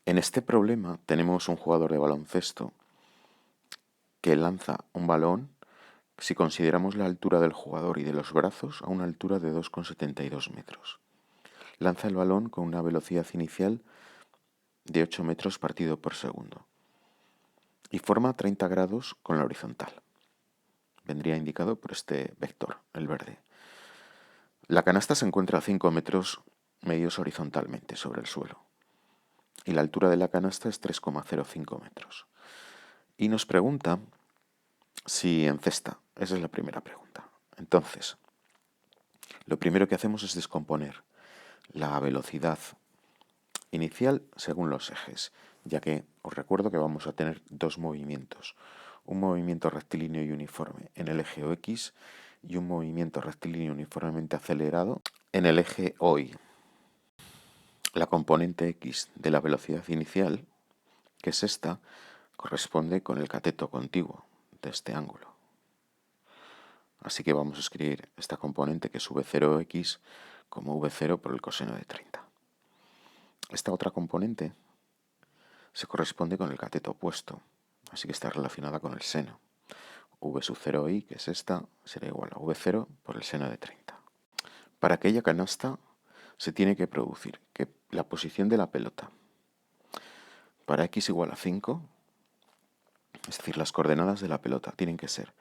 En este problema tenemos un jugador de baloncesto que lanza un balón si consideramos la altura del jugador y de los brazos a una altura de 2,72 metros. Lanza el balón con una velocidad inicial de 8 metros partido por segundo y forma 30 grados con la horizontal. Vendría indicado por este vector, el verde. La canasta se encuentra a 5 metros medios horizontalmente sobre el suelo y la altura de la canasta es 3,05 metros. Y nos pregunta si encesta. Esa es la primera pregunta. Entonces, lo primero que hacemos es descomponer la velocidad inicial según los ejes, ya que os recuerdo que vamos a tener dos movimientos, un movimiento rectilíneo y uniforme en el eje OX y un movimiento rectilíneo uniformemente acelerado en el eje OY. La componente X de la velocidad inicial, que es esta, corresponde con el cateto contiguo de este ángulo. Así que vamos a escribir esta componente que es V0x como V0 por el coseno de 30. Esta otra componente se corresponde con el cateto opuesto, así que está relacionada con el seno. V sub 0i, que es esta, será igual a V0 por el seno de 30. Para aquella canasta se tiene que producir que la posición de la pelota para x igual a 5, es decir, las coordenadas de la pelota tienen que ser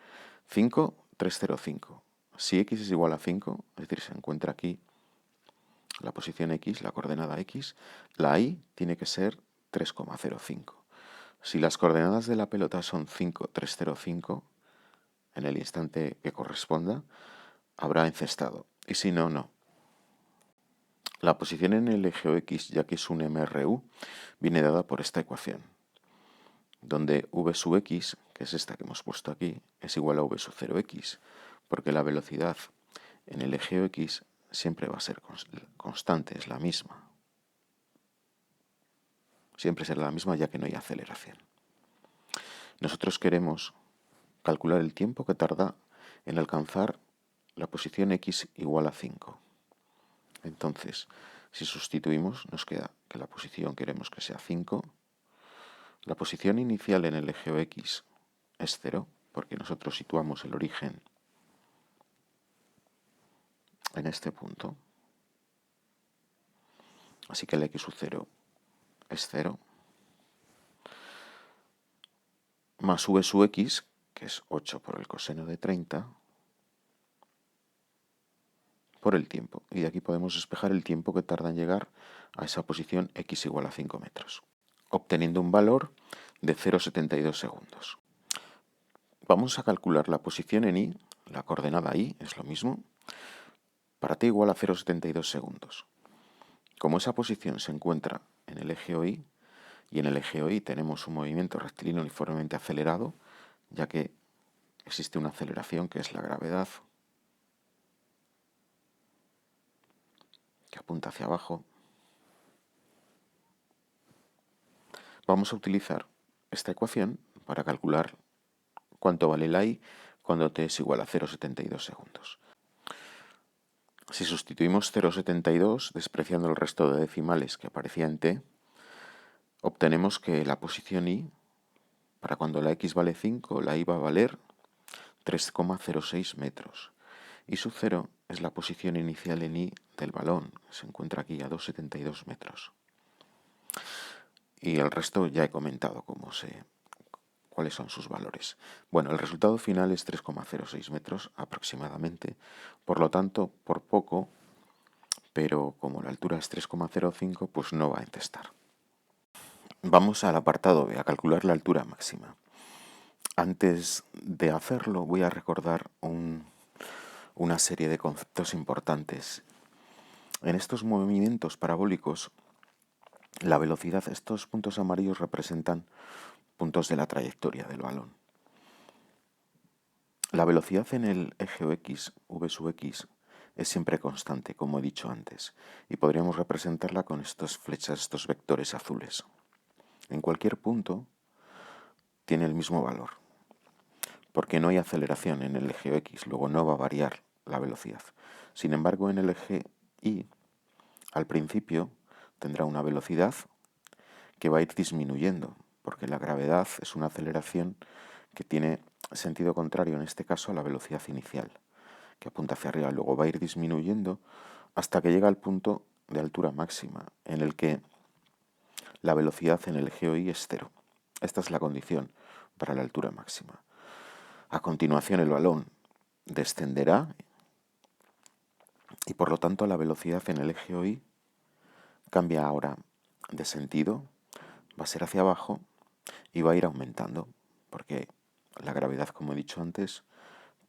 5, 3, 0, 5. Si x es igual a 5, es decir, se encuentra aquí la posición x, la coordenada x, la y tiene que ser 3,05. Si las coordenadas de la pelota son 5, 3, 0, 5, en el instante que corresponda, habrá encestado. Y si no, no. La posición en el eje X, ya que es un MRU, viene dada por esta ecuación, donde V sub X, que es esta que hemos puesto aquí, es igual a V sub 0X, porque la velocidad en el eje X siempre va a ser constante, es la misma. Siempre será la misma ya que no hay aceleración. Nosotros queremos calcular el tiempo que tarda en alcanzar la posición X igual a 5. Entonces, si sustituimos, nos queda que la posición queremos que sea 5. La posición inicial en el eje X es 0, porque nosotros situamos el origen en este punto. Así que el x sub 0 es 0. Más v sub x, que es 8 por el coseno de 30, por el tiempo. Y de aquí podemos despejar el tiempo que tarda en llegar a esa posición x igual a 5 metros, obteniendo un valor de 0,72 segundos. Vamos a calcular la posición en y, la coordenada y, es lo mismo, para t igual a 0,72 segundos. Como esa posición se encuentra en el eje OY, y en el eje OY tenemos un movimiento rectilíneo uniformemente acelerado, ya que existe una aceleración que es la gravedad, que apunta hacia abajo, vamos a utilizar esta ecuación para calcular cuánto vale la y cuando t es igual a 0,72 segundos. Si sustituimos 0,72, despreciando el resto de decimales que aparecía en t, obtenemos que la posición y, para cuando la x vale 5, la y va a valer 3,06 metros. Y su 0 es la posición inicial en y del balón, se encuentra aquí a 2,72 metros. Y el resto ya he comentado cuáles son sus valores. Bueno, el resultado final es 3,06 metros aproximadamente, por lo tanto, por poco, pero como la altura es 3,05, pues no va a encestar. Vamos al apartado B, a calcular la altura máxima. Antes de hacerlo, voy a recordar una serie de conceptos importantes. En estos movimientos parabólicos, la velocidad, estos puntos amarillos representan puntos de la trayectoria del balón. La velocidad en el eje X, v sub x, es siempre constante, como he dicho antes, y podríamos representarla con estas flechas, estos vectores azules. En cualquier punto tiene el mismo valor, porque no hay aceleración en el eje X, luego no va a variar la velocidad. Sin embargo, en el eje Y, al principio, tendrá una velocidad que va a ir disminuyendo, porque la gravedad es una aceleración que tiene sentido contrario, en este caso, a la velocidad inicial, que apunta hacia arriba. Luego va a ir disminuyendo hasta que llega al punto de altura máxima, en el que la velocidad en el eje OY es cero. Esta es la condición para la altura máxima. A continuación, el balón descenderá y por lo tanto la velocidad en el eje OY cambia ahora de sentido, va a ser hacia abajo y va a ir aumentando, porque la gravedad, como he dicho antes,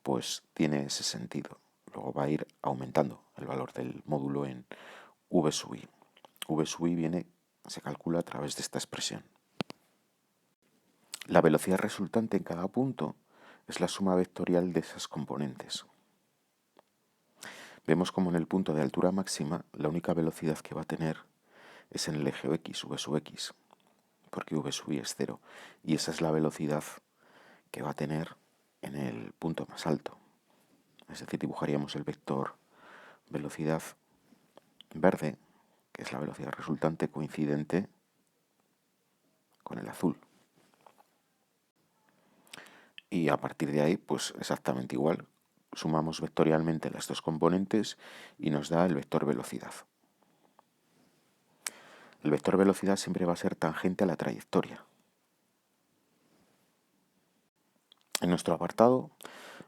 pues tiene ese sentido. Luego va a ir aumentando el valor del módulo en v sub i. V sub i se calcula a través de esta expresión. La velocidad resultante en cada punto es la suma vectorial de esas componentes. Vemos como en el punto de altura máxima la única velocidad que va a tener es en el eje x, v sub x, porque v sub i es cero, y esa es la velocidad que va a tener en el punto más alto. Es decir, dibujaríamos el vector velocidad verde, que es la velocidad resultante coincidente con el azul. Y a partir de ahí, pues exactamente igual. Sumamos vectorialmente las dos componentes y nos da el vector velocidad. El vector velocidad siempre va a ser tangente a la trayectoria. En nuestro apartado,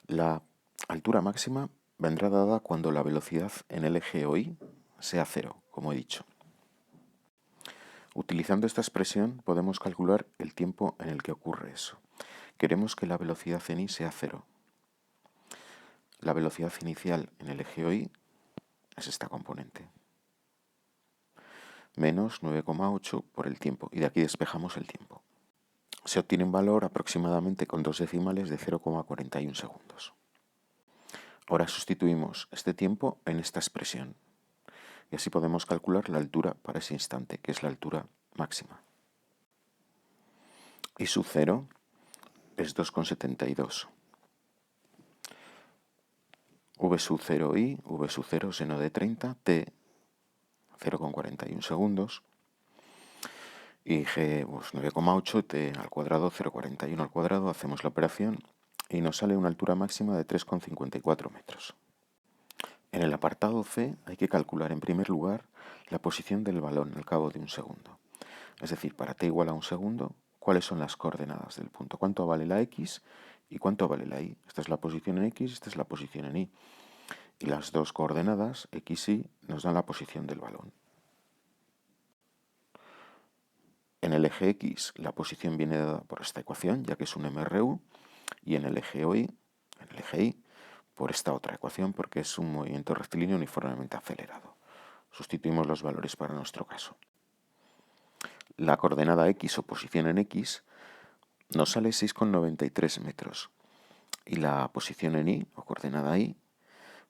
la altura máxima vendrá dada cuando la velocidad en el eje OY sea cero, como he dicho. Utilizando esta expresión podemos calcular el tiempo en el que ocurre eso. Queremos que la velocidad en y sea cero. La velocidad inicial en el eje OY es esta componente, menos 9,8 por el tiempo, y de aquí despejamos el tiempo. Se obtiene un valor aproximadamente con 2 decimales de 0,41 segundos. Ahora sustituimos este tiempo en esta expresión, y así podemos calcular la altura para ese instante, que es la altura máxima. Y sub 0 es 2,72. V sub 0i, V sub 0 seno de 30, t 0,41 segundos, y g pues 9,8, t al cuadrado 0,41 al cuadrado, hacemos la operación y nos sale una altura máxima de 3,54 metros. En el apartado C hay que calcular en primer lugar la posición del balón al cabo de un segundo. Es decir, para t igual a un segundo, ¿cuáles son las coordenadas del punto? ¿Cuánto vale la x y cuánto vale la y? Esta es la posición en x, esta es la posición en y. Y las dos coordenadas, x y, nos dan la posición del balón. En el eje x la posición viene dada por esta ecuación, ya que es un MRU, y en el eje y, por esta otra ecuación, porque es un movimiento rectilíneo uniformemente acelerado. Sustituimos los valores para nuestro caso. La coordenada x o posición en x nos sale 6,93 metros y la posición en y o coordenada y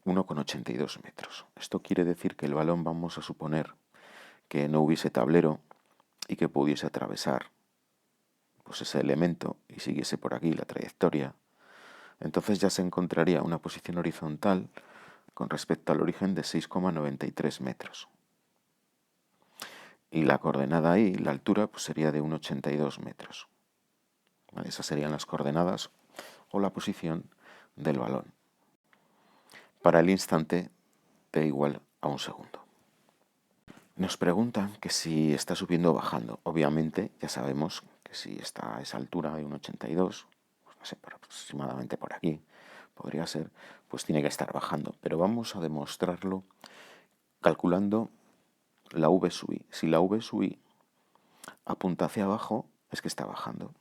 1,82 metros. Esto quiere decir que el balón, vamos a suponer que no hubiese tablero y que pudiese atravesar pues ese elemento y siguiese por aquí la trayectoria. Entonces ya se encontraría una posición horizontal con respecto al origen de 6,93 metros. Y la coordenada y la altura pues sería de 1,82 metros. ¿Vale? Esas serían las coordenadas o la posición del balón. Para el instante t igual a un segundo. Nos preguntan que si está subiendo o bajando. Obviamente ya sabemos que si está a esa altura de 1,82, pues no sé, aproximadamente por aquí, podría ser, pues tiene que estar bajando. Pero vamos a demostrarlo calculando la v sub i. Si la v sub i apunta hacia abajo, es que está bajando.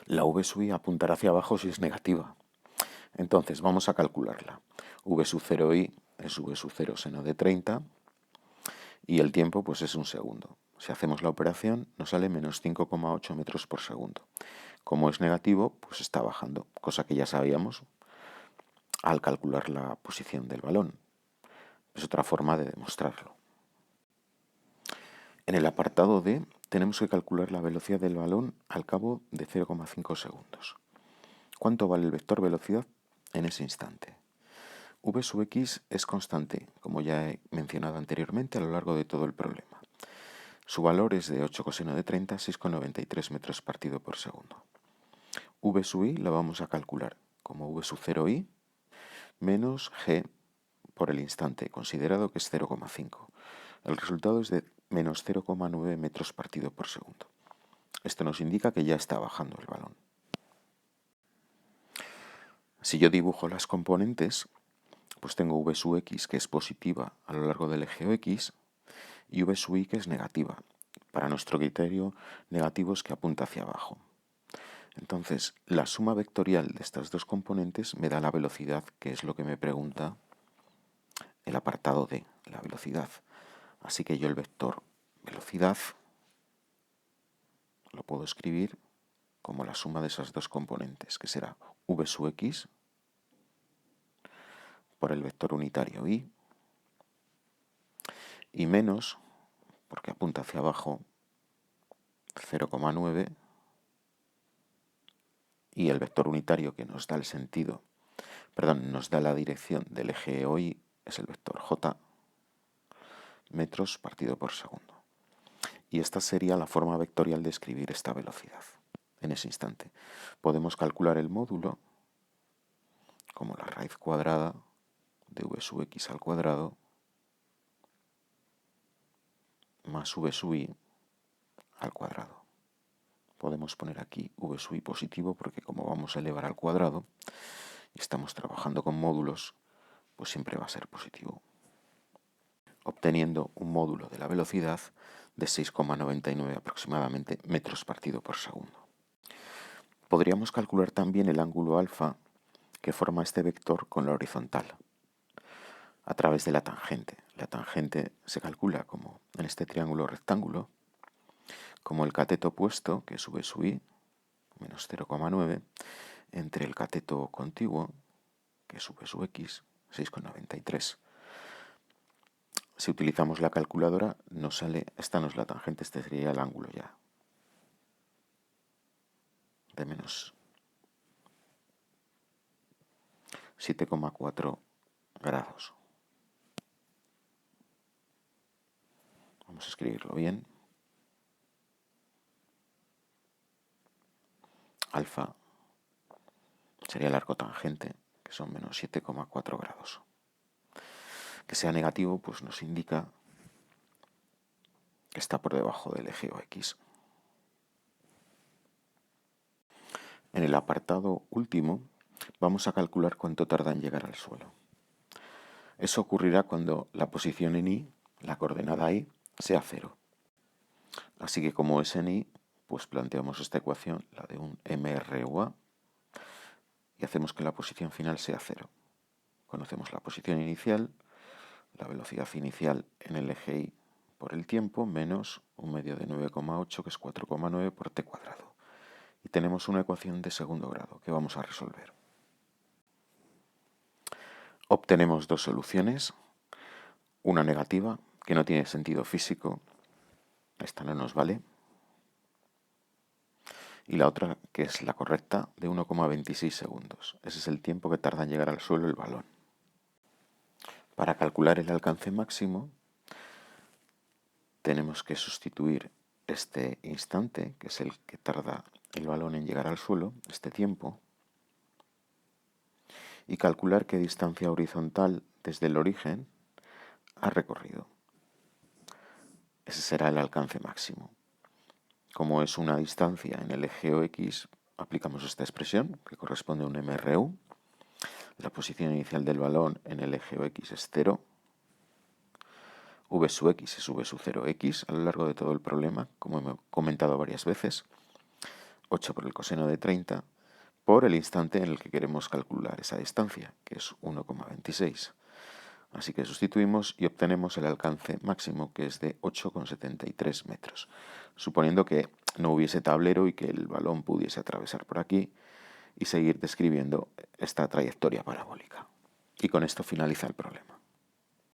La v sub i apuntará hacia abajo si es negativa. Entonces vamos a calcularla. V sub 0i es v sub 0 seno de 30 y el tiempo pues es un segundo. Si hacemos la operación nos sale menos 5,8 metros por segundo. Como es negativo, pues está bajando, cosa que ya sabíamos al calcular la posición del balón. Es otra forma de demostrarlo. En el apartado D tenemos que calcular la velocidad del balón al cabo de 0,5 segundos. ¿Cuánto vale el vector velocidad en ese instante? V sub x es constante, como ya he mencionado anteriormente a lo largo de todo el problema. Su valor es de 8 coseno de 30, 6,93 metros partido por segundo. V sub i la vamos a calcular como V sub 0i menos g por el instante, considerado que es 0,5. El resultado es de menos 0,9 metros partido por segundo. Esto nos indica que ya está bajando el balón. Si yo dibujo las componentes, pues tengo V sub x, que es positiva a lo largo del eje X, y V sub y, que es negativa. Para nuestro criterio, negativo es que apunta hacia abajo. Entonces, la suma vectorial de estas dos componentes me da la velocidad, que es lo que me pregunta el apartado D, la velocidad. Así que yo el vector velocidad lo puedo escribir como la suma de esas dos componentes, que será V sub x por el vector unitario y menos, porque apunta hacia abajo, 0,9, y el vector unitario que nos da el sentido, nos da la dirección del eje OI es el vector J, metros partido por segundo. Y esta sería la forma vectorial de escribir esta velocidad en ese instante. Podemos calcular el módulo como la raíz cuadrada de V sub x al cuadrado más V sub i al cuadrado. Podemos poner aquí V sub i positivo porque como vamos a elevar al cuadrado y estamos trabajando con módulos, pues siempre va a ser positivo, obteniendo un módulo de la velocidad de 6,99 aproximadamente metros partido por segundo. Podríamos calcular también el ángulo alfa que forma este vector con la horizontal a través de la tangente. La tangente se calcula como en este triángulo rectángulo, como el cateto opuesto, que es V sub i, menos 0,9, entre el cateto contiguo, que es V sub x, 6,93. Si utilizamos la calculadora, nos sale, esta no es la tangente, este sería el ángulo ya, de menos 7,4 grados. Vamos a escribirlo bien. Alfa sería el arco tangente, que son menos 7,4 grados. Que sea negativo, pues nos indica que está por debajo del eje OX. En el apartado último, vamos a calcular cuánto tarda en llegar al suelo. Eso ocurrirá cuando la posición en I, la coordenada I, sea 0. Así que como es en I, pues planteamos esta ecuación, la de un MRUA, y hacemos que la posición final sea 0. Conocemos la posición inicial, la velocidad inicial en el eje Y por el tiempo, menos un medio de 9,8, que es 4,9 por t cuadrado. Y tenemos una ecuación de segundo grado que vamos a resolver. Obtenemos dos soluciones, una negativa, que no tiene sentido físico, esta no nos vale, y la otra, que es la correcta, de 1,26 segundos. Ese es el tiempo que tarda en llegar al suelo el balón. Para calcular el alcance máximo, tenemos que sustituir este instante, que es el que tarda el balón en llegar al suelo, este tiempo, y calcular qué distancia horizontal desde el origen ha recorrido. Ese será el alcance máximo. Como es una distancia en el eje OX, aplicamos esta expresión, que corresponde a un MRU. La posición inicial del balón en el eje OX es 0. V sub x es V sub 0x a lo largo de todo el problema, como he comentado varias veces. 8 por el coseno de 30 por el instante en el que queremos calcular esa distancia, que es 1,26. Así que sustituimos y obtenemos el alcance máximo, que es de 8,73 metros, suponiendo que no hubiese tablero y que el balón pudiese atravesar por aquí y seguir describiendo esta trayectoria parabólica. Y con esto finaliza el problema.